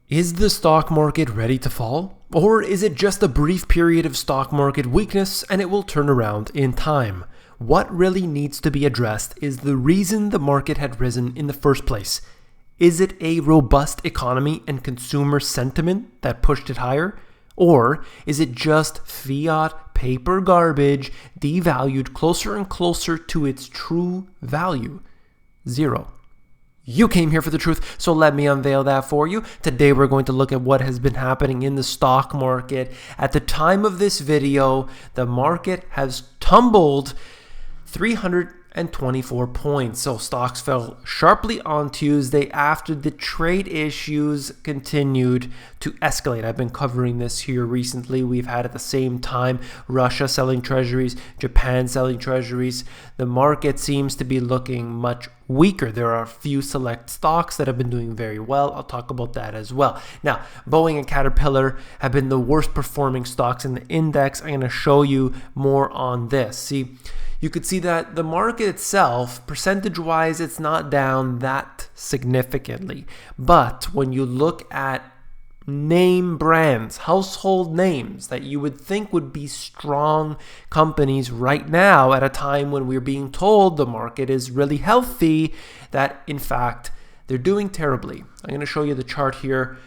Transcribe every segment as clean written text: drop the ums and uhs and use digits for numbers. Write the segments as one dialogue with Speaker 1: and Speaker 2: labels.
Speaker 1: Is the stock market ready to fall? Or is it just a brief period of stock market weakness and it will turn around in time? What really needs to be addressed is the reason the market had risen in the first place. Is it a robust economy and consumer sentiment that pushed it higher? Or is it just fiat paper garbage devalued closer and closer to its true value? Zero. You came here for the truth, so let me unveil that for you. Today we're going to look at what has been happening in the stock market. At the time of this video, the market has tumbled 324 points. So stocks fell sharply on Tuesday after the trade issues continued to escalate. I've been covering this here recently. We've had at the same time Russia selling treasuries, Japan selling treasuries. The market seems to be looking much weaker. There are a few select stocks that have been doing very well. I'll talk about that as well. Now, Boeing and Caterpillar have been the worst performing stocks in the index. I'm going to show you more on this. See, you could see that the market itself, percentage-wise, it's not down that significantly. But when you look at name brands, household names that you would think would be strong companies right now at a time when we're being told the market is really healthy, that in fact, they're doing terribly. I'm going to show you the chart here.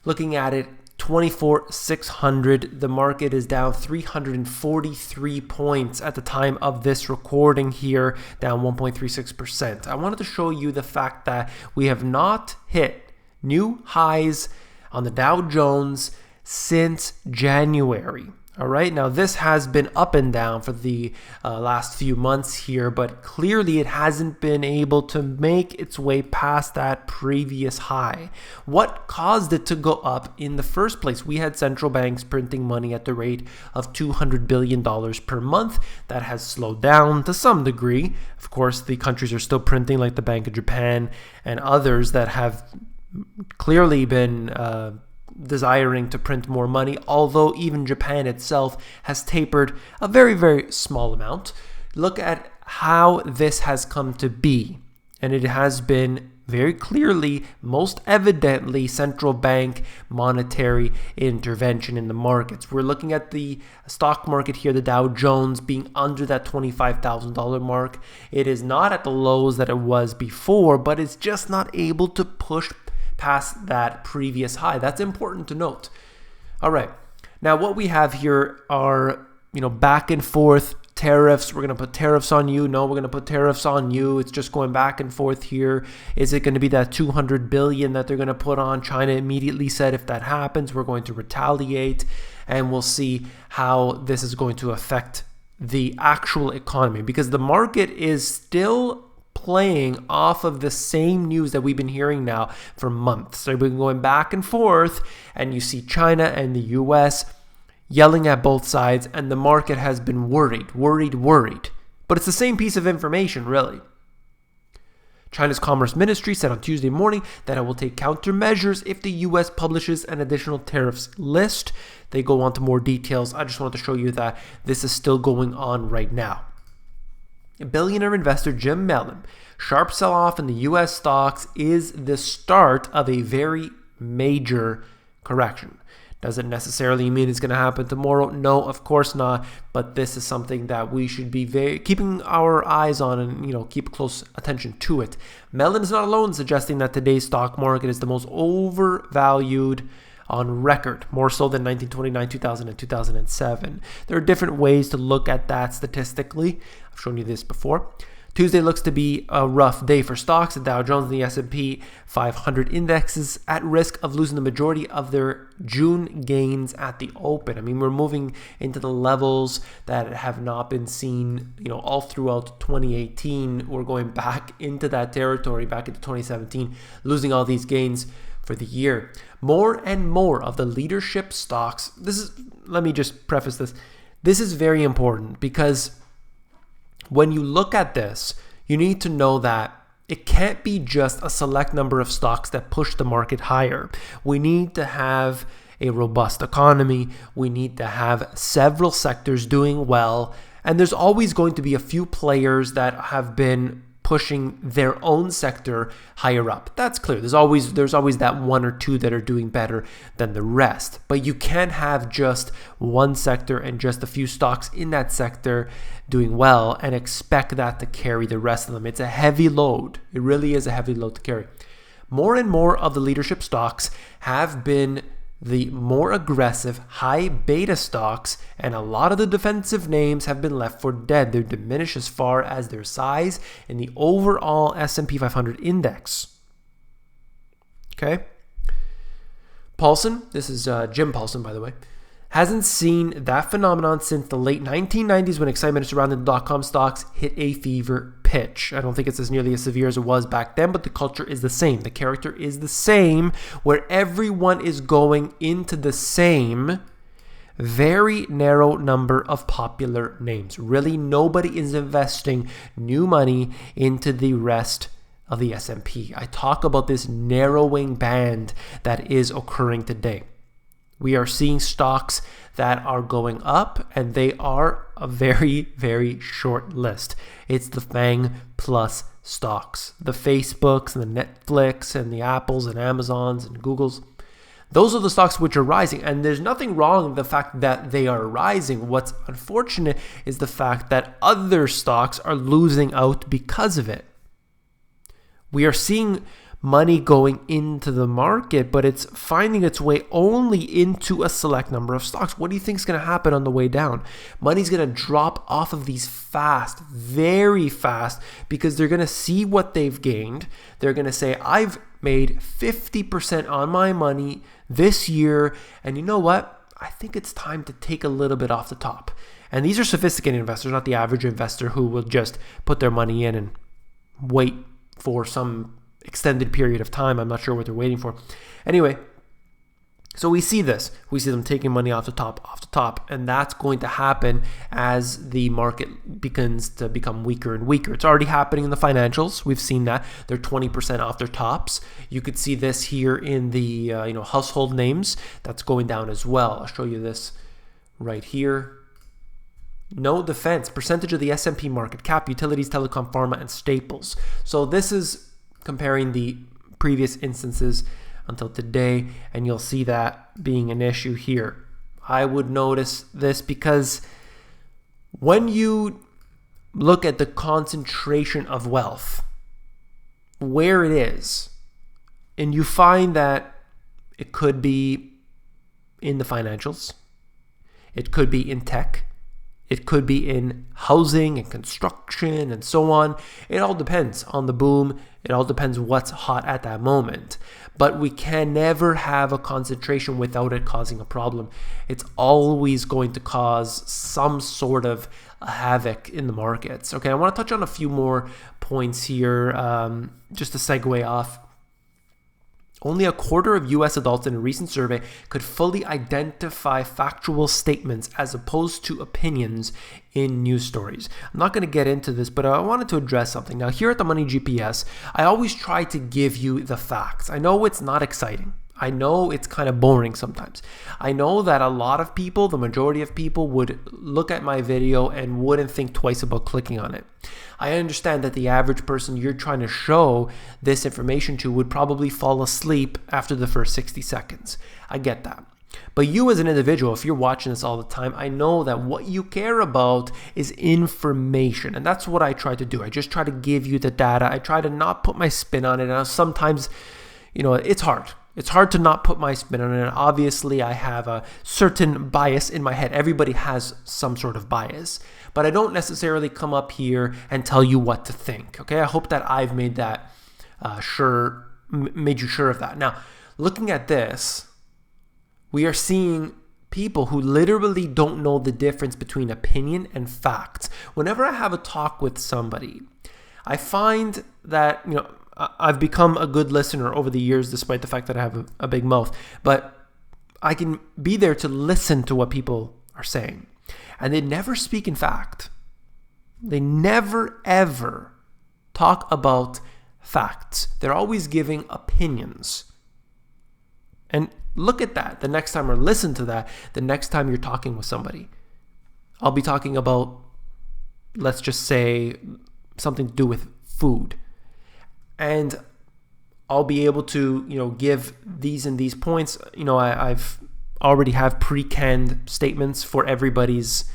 Speaker 1: Looking at it, 24,600. The market is down 343 points at the time of this recording here, down 1.36%. I wanted to show you the fact that we have not hit new highs on the Dow Jones since January. All right, now this has been up and down for the last few months here, but clearly it hasn't been able to make its way past that previous high. What caused it to go up in the first place? We had central banks printing money at the rate of $200 billion per month. That has slowed down to some degree. Of course, the countries are still printing, like the Bank of Japan and others that have clearly been desiring to print more money, although even Japan itself has tapered a very, very small amount. Look at how this has come to be, and it has been very clearly, most evidently, central bank monetary intervention in the markets. We're looking at the stock market here, the Dow Jones being under that $25,000 mark. It is not at the lows that it was before, but it's just not able to push past that previous high. That's important to note. All right. Now what we have here are, back and forth tariffs. We're going to put tariffs on you. No, we're going to put tariffs on you. It's just going back and forth here. Is it going to be that 200 billion that they're going to put on? China immediately said if that happens, we're going to retaliate, and we'll see how this is going to affect the actual economy, because the market is still playing off of the same news that we've been hearing now for months. So we've been going back and forth, and you see China and the US yelling at both sides, and the market has been worried. But it's the same piece of information, really. China's Commerce Ministry said on Tuesday morning that it will take countermeasures if the US publishes an additional tariffs list. They go on to more details. I just wanted to show you that this is still going on right now. Billionaire investor Jim Mellon, sharp sell-off in the U.S. stocks is the start of a very major correction. Does it necessarily mean it's going to happen tomorrow? No, of course not. But this is something that we should be keeping our eyes on and keep close attention to it. Mellon is not alone suggesting that today's stock market is the most overvalued on record, more so than 1929, 2000, and 2007. There are different ways to look at that statistically. I've shown you this before. Tuesday looks to be a rough day for stocks. The Dow Jones and the S&P 500 indexes at risk of losing the majority of their June gains at the open. I mean, we're moving into the levels that have not been seen, all throughout 2018. We're going back into that territory, back into 2017, losing all these gains for the year. More and more of the leadership stocks, let me just preface this. This is very important, because when you look at this, you need to know that it can't be just a select number of stocks that push the market higher. We need to have a robust economy. We need to have several sectors doing well. And there's always going to be a few players that have been pushing their own sector higher up. That's clear. There's always that one or two that are doing better than the rest. But you can't have just one sector and just a few stocks in that sector doing well and expect that to carry the rest of them. It's a heavy load. It really is a heavy load to carry. More and more of the leadership stocks have been the more aggressive, high beta stocks, and a lot of the defensive names have been left for dead. They're diminished as far as their size in the overall S&P 500 index. Okay? Paulson, this is Jim Paulson, by the way, hasn't seen that phenomenon since the late 1990s when excitement surrounding the dot-com stocks hit a fever pitch. I don't think it's as nearly as severe as it was back then, but the culture is the same. The character is the same, where everyone is going into the same very narrow number of popular names. Really, nobody is investing new money into the rest of the S&P. I talk about this narrowing band that is occurring today. We are seeing stocks that are going up, and they are a very, very short list. It's the FANG Plus stocks, the Facebooks and the Netflix and the Apples and Amazons and Googles. Those are the stocks which are rising, and there's nothing wrong with the fact that they are rising. What's unfortunate is the fact that other stocks are losing out because of it. We are seeing money going into the market, but it's finding its way only into a select number of stocks. What do you think is going to happen on the way down? Money's going to drop off of these fast, very fast, because they're going to see what they've gained. They're going to say, I've made 50% on my money this year, and you know what? I think it's time to take a little bit off the top. And these are sophisticated investors, not the average investor who will just put their money in and wait for some extended period of time. I'm not sure what they're waiting for. Anyway, so we see this. We see them taking money off the top, and that's going to happen as the market begins to become weaker and weaker. It's already happening in the financials. We've seen that. They're 20% off their tops. You could see this here in the household names. That's going down as well. I'll show you this right here. No defense, percentage of the S&P market cap, utilities, telecom, pharma, and staples. So this is comparing the previous instances until today, and you'll see that being an issue here. I would notice this because when you look at the concentration of wealth, where it is, and you find that it could be in the financials, it could be in tech, it could be in housing and construction and so on. It all depends on the boom. It all depends what's hot at that moment. But we can never have a concentration without it causing a problem. It's always going to cause some sort of havoc in the markets. Okay, I want to touch on a few more points here just to segue off. Only a quarter of U.S. adults in a recent survey could fully identify factual statements as opposed to opinions in news stories. I'm not going to get into this, but I wanted to address something. Now, here at the Money GPS, I always try to give you the facts. I know it's not exciting. I know it's kind of boring sometimes. I know that a lot of people, the majority of people, would look at my video and wouldn't think twice about clicking on it. I understand that the average person you're trying to show this information to would probably fall asleep after the first 60 seconds. I get that. But you as an individual, if you're watching this all the time, I know that what you care about is information. And that's what I try to do. I just try to give you the data. I try to not put my spin on it. And sometimes, it's hard. It's hard to not put my spin on it. Obviously, I have a certain bias in my head. Everybody has some sort of bias. But I don't necessarily come up here and tell you what to think. Okay, I hope that I've made that made you sure of that. Now, looking at this, we are seeing people who literally don't know the difference between opinion and facts. Whenever I have a talk with somebody, I find that I've become a good listener over the years, despite the fact that I have a big mouth. But I can be there to listen to what people are saying. And they never speak in fact. They never, ever talk about facts. They're always giving opinions. And look at that the next time, or listen to that the next time you're talking with somebody. I'll be talking about, let's just say, something to do with food. And I'll be able to, give these and these points. I've already have pre-canned statements for everybody's,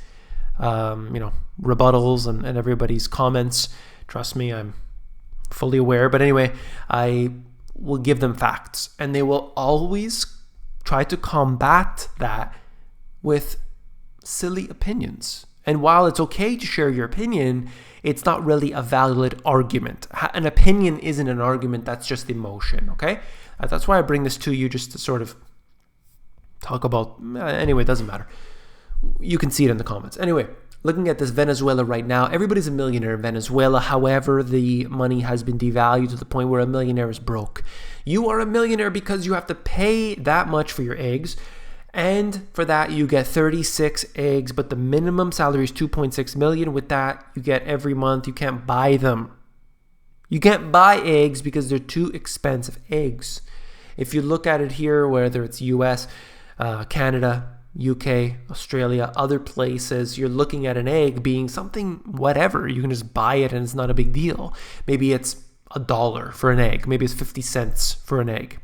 Speaker 1: rebuttals and everybody's comments. Trust me, I'm fully aware. But anyway, I will give them facts, and they will always try to combat that with silly opinions. And while it's okay to share your opinion, it's not really a valid argument. An opinion isn't an argument, that's just emotion, okay? That's why I bring this to you, just to sort of talk about, anyway, it doesn't matter. You can see it in the comments. Anyway, looking at this Venezuela right now, everybody's a millionaire in Venezuela. However, the money has been devalued to the point where a millionaire is broke. You are a millionaire because you have to pay that much for your eggs. And for that, you get 36 eggs, but the minimum salary is 2.6 million. With that, you get every month. You can't buy them. You can't buy eggs because they're too expensive eggs. If you look at it here, whether it's US, Canada, UK, Australia, other places, you're looking at an egg being something, whatever. You can just buy it and it's not a big deal. Maybe it's $1 for an egg. Maybe it's 50 cents for an egg.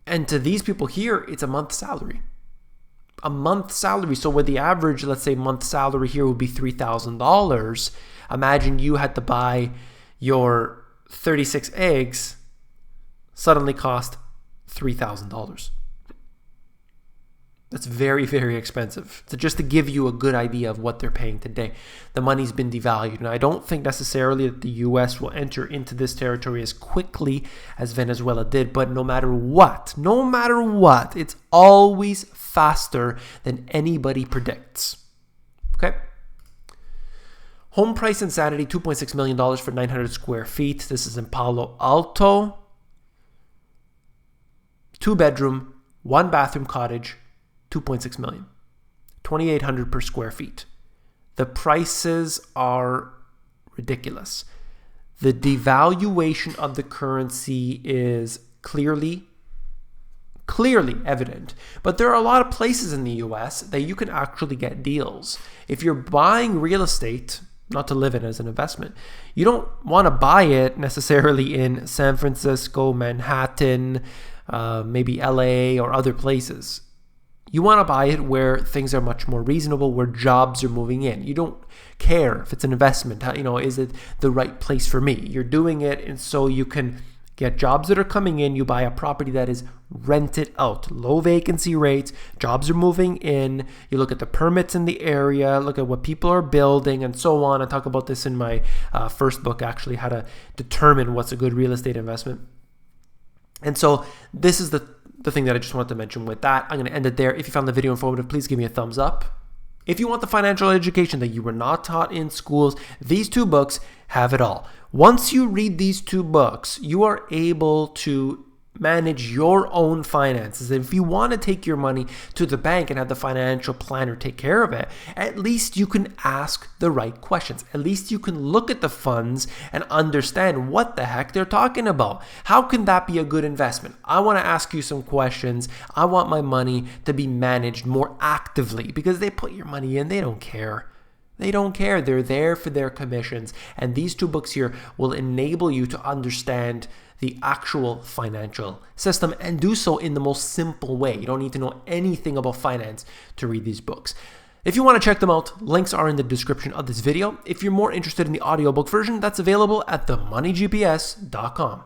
Speaker 1: And to these people here, it's a month's salary. A month's salary. So where the average, let's say, month salary here would be $3,000, imagine you had to buy your 36 eggs, suddenly cost $3,000. That's very, very expensive. So just to give you a good idea of what they're paying today, the money's been devalued. And I don't think necessarily that the US will enter into this territory as quickly as Venezuela did. But no matter what, it's always faster than anybody predicts. Okay? Home price insanity, $2.6 million for 900 square feet. This is in Palo Alto. 2-bedroom, 1-bathroom cottage. 2.6 million, 2,800 per square feet. The prices are ridiculous. The devaluation of the currency is clearly evident. But there are a lot of places in the US that you can actually get deals. If you're buying real estate, not to live in as an investment, you don't want to buy it necessarily in San Francisco, Manhattan, maybe LA or other places. You want to buy it where things are much more reasonable, where jobs are moving in. You don't care if it's an investment. Is it the right place for me? You're doing it, and so you can get jobs that are coming in. You buy a property that is rented out. Low vacancy rates. Jobs are moving in. You look at the permits in the area. Look at what people are building, and so on. I talk about this in my first book, actually, how to determine what's a good real estate investment. And so this is the thing that I just wanted to mention with that. I'm going to end it there. If you found the video informative, please give me a thumbs up. If you want the financial education that you were not taught in schools, these 2 books have it all. Once you read these 2 books, you are able to manage your own finances. If you want to take your money to the bank and have the financial planner take care of it, at least you can ask the right questions. At least you can look at the funds and understand what the heck they're talking about. How can that be a good investment? I want to ask you some questions. I want my money to be managed more actively, because they put your money in, they don't care. They don't care. They're there for their commissions. And these 2 books here will enable you to understand the actual financial system and do so in the most simple way. You don't need to know anything about finance to read these books. If you want to check them out, links are in the description of this video. If you're more interested in the audiobook version, that's available at themoneygps.com.